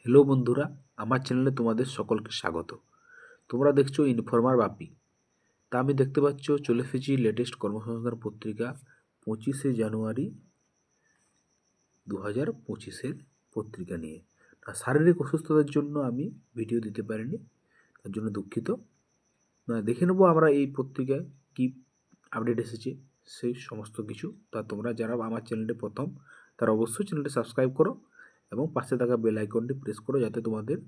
Hello বন্ধুরা, আমার চ্যানেলে তোমাদের সকলকে স্বাগত। তোমরা দেখছো ইনফরমার বাপি। তা আমি দেখতে পাচ্ছ চলে এসেছি লেটেস্ট কর্মসংস্থান পত্রিকা 25শে জানুয়ারি 2025-এর পত্রিকা নিয়ে। শারীরিক অসুস্থতার জন্য আমি ভিডিও দিতে পারিনি, তার জন্য দুঃখিত। দেখে নেবো আমরা এই পত্রিকায় কি আপডেট এসেছে সেই সমস্ত কিছু। তা তোমরা যারা আমার চ্যানেলটি প্রথম, তারা অবশ্যই চ্যানেলটি সাবস্ক্রাইব করো এবং পাশে থাকা বেল আইকনটি প্রেস করো, যাতে তোমাদের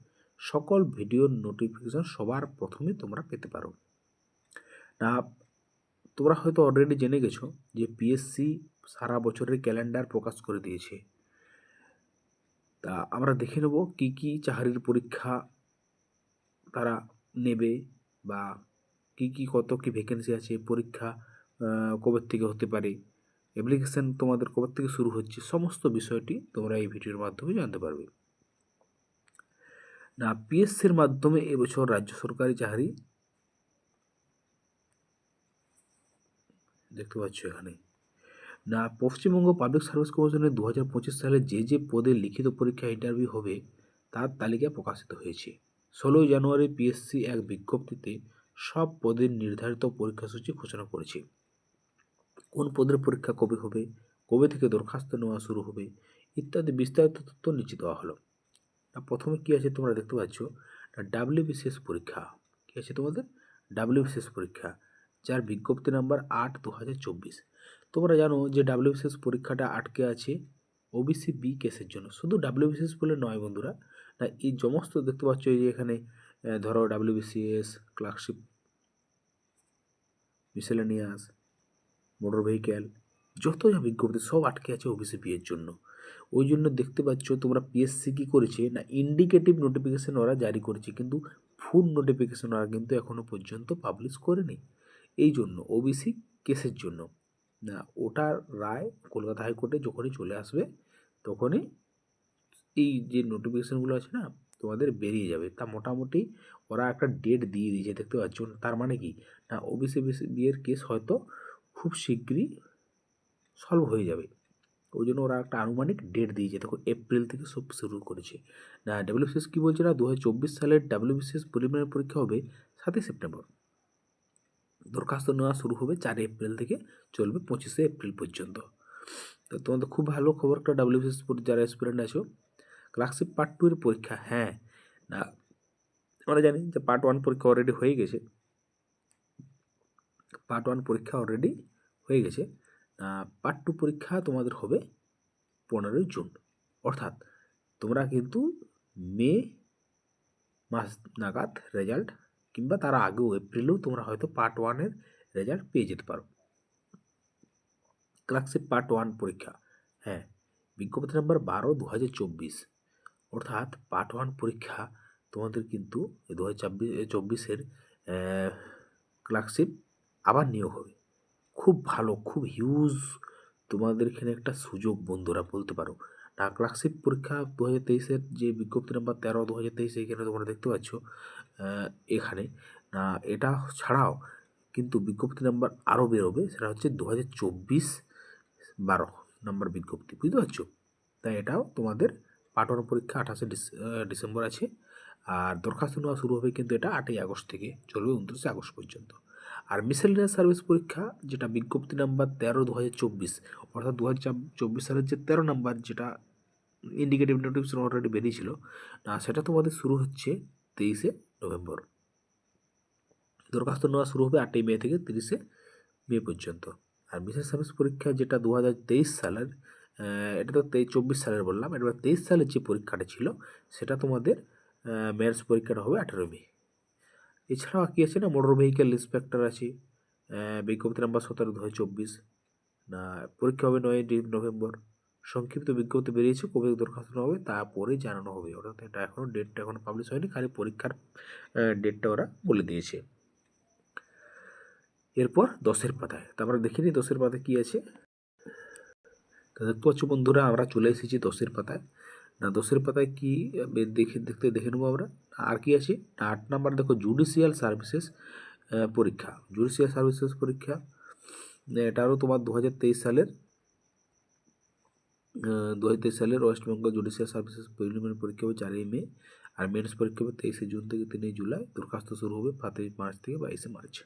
সকল ভিডিওর নোটিফিকেশন সবার প্রথমে তোমরা পেতে পারো। না, তোমরা হয়তো অলরেডি জেনে গেছো যে পিএসসি সারা বছরের ক্যালেন্ডার প্রকাশ করে দিয়েছে। তা আমরা দেখে নেব কি কি চাকরির পরীক্ষা তারা নেবে, বা কি কি কত কি ভ্যাকেন্সি আছে, পরীক্ষা কবে থেকে হতে পারে, অ্যাপ্লিকেশন তোমাদের কবে থেকে শুরু হচ্ছে, সমস্ত বিষয়টি তোমরা এই ভিডিওর মাধ্যমে জানতে পারবে। না, পিএসসির মাধ্যমে এবছর রাজ্য সরকারি চাকরি দেখতে পাচ্ছ এখানে। না, পশ্চিমবঙ্গ পাবলিক সার্ভিস কমিশনের 2025 সালে যে পদে লিখিত পরীক্ষা ইন্টারভিউ হবে তার তালিকা প্রকাশিত হয়েছে। 16 জানুয়ারি পিএসসি এক বিজ্ঞপ্তিতে সব পদের নির্ধারিত পরীক্ষাসূচি ঘোষণা করেছে। কোন পদের পরীক্ষা কবে হবে, কবে থেকে দরখাস্ত নেওয়া শুরু হবে ইত্যাদি বিস্তারিত তথ্য নিচে দেওয়া হলো। প্রথমে কি আছে তোমরা দেখতে পাচ্ছ, ডাব্লিউবিসিএস পরীক্ষা। কি আছে তোমাদের? ডাব্লিউবিসিএস পরীক্ষা, যার বিজ্ঞপ্তি নাম্বার 8/2024। তোমরা জানো যে ডাব্লিউবিসিএস পরীক্ষাটা আটকে আছে ওবিসি বি কেসের জন্য। শুধু ডাব্লিউবিসিএস বলে নয় বন্ধুরা, না এই সমস্ত দেখতে পাচ্ছ এই যে এখানে ধরো WBCS, clerkship, miscellaneous, motor vehicle, যত যা বিজ্ঞপ্তি সব আটকে আছে ওবিসি বি এর জন্য। ওই জন্য দেখতে পাচ্ছ তোমরা পিএসসি কী করেছে না, ইন্ডিকেটিভ নোটিফিকেশান ওরা জারি করেছে, কিন্তু ফুল নোটিফিকেশান ওরা কিন্তু এখনও পর্যন্ত পাবলিশ করেনি। এই জন্য ওবিসি কেসের জন্য না, ওটার রায় কলকাতা হাইকোর্টে যখনই চলে আসবে তখনই এই যে নোটিফিকেশানগুলো আছে না তোমাদের বেরিয়ে যাবে। তা মোটামুটি ওরা একটা ডেট দিয়ে দিয়েছে দেখতে পাচ্ছ। তার মানে কি না, ওবিসি বিয়ের কেস হয়তো খুব শীঘ্রই সলভ হয়ে যাবে। ওই জন্য ওরা একটা আনুমানিক ডেট দিয়েছে, তখন এপ্রিল থেকে সব শুরু করেছে। না, ডাব্লিউবিসিএস কী বলছে না, 2024 সালের ডাব্লিউবিসিএস প্রিলিমিনারি পরীক্ষা হবে 7 সেপ্টেম্বর। দরখাস্ত নেওয়া শুরু হবে 4 এপ্রিল থেকে, চলবে 25 এপ্রিল পর্যন্ত। তো তোমাদের খুব ভালো খবর একটা, ডাব্লিউবিসিএস যারা স্টুডেন্ট আছো। ক্লার্কশিপ পার্ট 2 এর পরীক্ষা, হ্যাঁ না আমরা জানি যে পার্ট 1 পরীক্ষা অলরেডি হয়ে গেছে। পার্ট 1 পরীক্ষা অলরেডি হয়ে গেছে। পার্ট 2 পরীক্ষা তোমাদের হবে 15 জুন। অর্থাৎ তোমরা কিন্তু মে মাস নাগাদ রেজাল্ট, কিংবা তার আগেও এপ্রিলেও তোমরা হয়তো পার্ট 1-এর রেজাল্ট পেয়ে যেতে পারো। ক্লার্কশিপ পার্ট 1 পরীক্ষা, হ্যাঁ, বিজ্ঞপ্তি নাম্বার 12/2024। অর্থাৎ পার্ট 1 পরীক্ষা তোমাদের কিন্তু 2024-এর ক্লার্কশিপ আবার নিয়োগ হবে। খুব ভালো, খুব হিউজ তোমাদের এখানে একটা সুযোগ বন্ধুরা বলতে পারো। না, ক্লার্কশিপ পরীক্ষা 2023-এর যে বিজ্ঞপ্তি নাম্বার 13/2023 এখানে তোমরা দেখতে পাচ্ছ। এখানে না, এটা ছাড়াও কিন্তু বিজ্ঞপ্তি নাম্বার আরও বেরোবে, সেটা হচ্ছে 2024-12 নম্বর বিজ্ঞপ্তি, বুঝতে পারছো? তাই এটাও তোমাদের পার্ট 1 পরীক্ষা 28 ডিসেম্বর আছে। আর দরখাস্ত নেওয়া শুরু হবে কিন্তু এটা 8 আগস্ট থেকে, চলবে 29 আগস্ট পর্যন্ত। আর মিসেলেনিয়াস সার্ভিস পরীক্ষা, যেটা বিজ্ঞপ্তি নাম্বার 13/2024, অর্থাৎ 2024 সালের যে 13 নাম্বার, যেটা ইন্ডিকেটিভ নোটিফিকেশন অলরেডি বেরিয়েছিল, সেটা তোমাদের শুরু হচ্ছে 23 নভেম্বর। দরখাস্ত নেওয়া শুরু হবে 8 মে থেকে 30 মে পর্যন্ত। আর বিশেষ সার্ভিস পরীক্ষা, যেটা 2023 সালের, এটা তো 24 সালের বললাম, এটা 23 সালের যে পরীক্ষাটা ছিল সেটা তোমাদের মেন্স পরীক্ষাটা হবে 18 মে। এছাড়াও কী আছে না, মোটর ভেহিক্যাল ইন্সপেক্টর আছে, বিজ্ঞপ্তি নাম্বার 17/2024। না, পরীক্ষা হবে 9 নভেম্বর। সংক্ষিপ্ত বিজ্ঞপ্তি বেরিয়েছে, কবে দরখাস্ত হবে তারপরে জানানো হবে। অর্থাৎ এটা এখনও ডেটটা এখনও পাবলিশ হয়নি, খালি পরীক্ষার ডেটটা ওরা বলে দিয়েছে। এরপর 10-এর পাতায়, তা আমরা দেখিনি 10-এর পাতায় কী আছে। তো দেখতে পাচ্ছ বন্ধুরা, আমরা চলে এসেছি 10-এর পাতায়। না, 10-এর পাতায় কী দেখে নেবো আমরা। আর কি আছে, 8 নাম্বার দেখো, জুডিশিয়াল সার্ভিসেস পরীক্ষা। জুডিশিয়াল সার্ভিসেস পরীক্ষা, এটারও তোমার 2023 সালের 2023 সালের West Bengal judicial services preliminary পরীক্ষা হবে 4 মে, আর মেন্স পরীক্ষা হবে 23 জুন থেকে 3 জুলাই। দরখাস্ত শুরু হবে 5 মার্চ থেকে 22 মার্চ।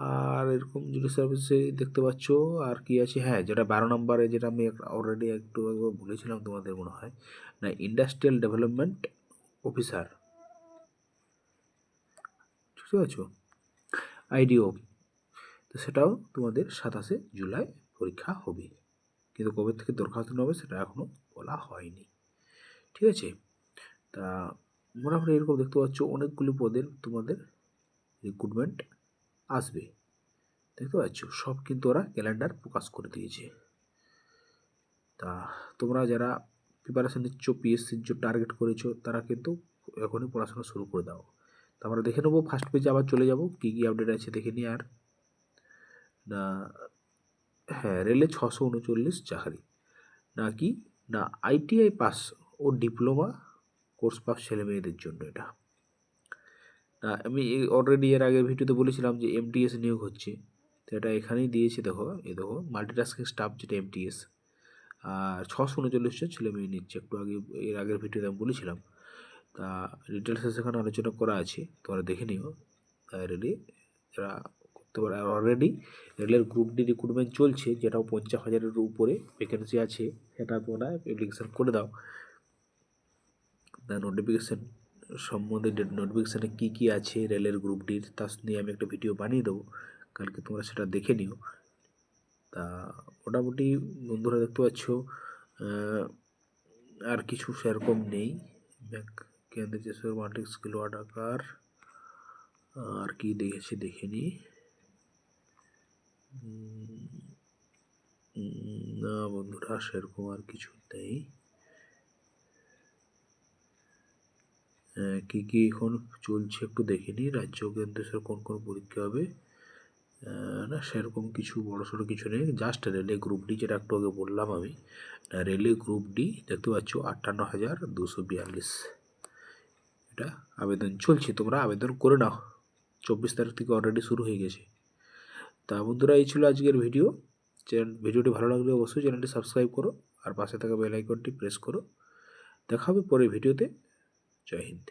আর এরকম জুডিশিয়াল সার্ভিসে দেখতে পাচ্ছ। আর কি আছে, হ্যাঁ, যেটা 12 নম্বরে, যেটা আমি অলরেডি একটু বলেছিলাম তোমাদের মনে হয়, না ইন্ডাস্ট্রিয়াল ডেভেলপমেন্ট অফিসার, বুঝতে পারছো, আইডিও। তো সেটাও তোমাদের 27 জুলাই পরীক্ষা হবে, কিন্তু কবে থেকে দরখাস্ত নেবে সেটা এখনও বলা হয়নি। ঠিক আছে, তা মোটামুটি এরকম দেখতে পাচ্ছ অনেকগুলি পদের তোমাদের রিক্রুটমেন্ট আসবে, দেখতে পাচ্ছ, সব কিন্তু ওরা ক্যালেন্ডার প্রকাশ করে দিয়েছে। তা তোমরা যারা প্রিপারেশন নিচ্ছ, পিএসসির জন্য টার্গেট করেছো, তারা কিন্তু এখনই পড়াশোনা শুরু করে দাও। তা আমরা দেখে নেবো, ফার্স্ট পেজে আবার চলে যাব, কী কী আপডেট আছে দেখে নিই। আর না, হ্যাঁ, রেলে 639 চাকরি, না কি না আইটিআই পাস ও ডিপ্লোমা কোর্স পাস ছেলে মেয়েদের জন্য এটা। আমি অলরেডি এর আগের ভিডিওতে বলেছিলাম যে এমটিএস নিয়োগ হচ্ছে, তো এটা এখানেই দিয়েছে। দেখো, দেখো মাল্টিটাস্কিং স্টাফ, যেটা এমটিএস, আর 639 জন ছেলে মেয়ে নিচ্ছে। একটু আগে এর আগের ভিডিওতে আমি বলেছিলাম। তা ডিটেলসে সেখানে আলোচনা করা আছে, তোমরা দেখে নিও। রেলে যারা করতে পারে, আর অলরেডি রেলের গ্রুপ ডি রিক্রুটমেন্ট চলছে, যেটাও 50,000-এর উপরে ভ্যাকেন্সি আছে, সেটা তোমরা অ্যাপ্লিকেশান করে দাও। তা নোটিফিকেশান সম্বন্ধে, নোটিফিকেশানে কী কী আছে রেলের গ্রুপ ডির, তা নিয়ে আমি একটা ভিডিও বানিয়ে দেবো, কালকে তোমরা সেটা দেখে নিও। তা মোটামুটি বন্ধুরা দেখতে পাচ্ছ, আর কিছু সেরকম নেই। কেন্দ্রীয় চেষ্টার মাল্টি স্কিল ওয়ার্কার, আর কি দেখেছি দেখে নিই। না বন্ধুরা, সেরকম আর কিছু নেই। কী কী এখন চলছে একটু দেখে নিই, রাজ্য কেন্দ্রের কোন কোন পরীক্ষা হবে। না সেরকম কিছু বড়সড় কিছু নেই, জাস্ট রেলে গ্রুপ ডি, যেটা একটু আগে বললাম আমি। রেলে গ্রুপ ডি দেখতে পাচ্ছ 58,242, এটা আবেদন চলছে, তোমরা আবেদন করে নাও। 24 তারিখ থেকে অলরেডি শুরু হয়ে গেছে। তা বন্ধুরা, এই ছিল আজকের ভিডিও। ভিডিওটি ভালো লাগলে অবশ্যই চ্যানেলটি সাবস্ক্রাইব করো, আর পাশে থাকা বেল আইকনটি প্রেস করো। দেখা হবে পরের ভিডিওতে। জয় হিন্দ।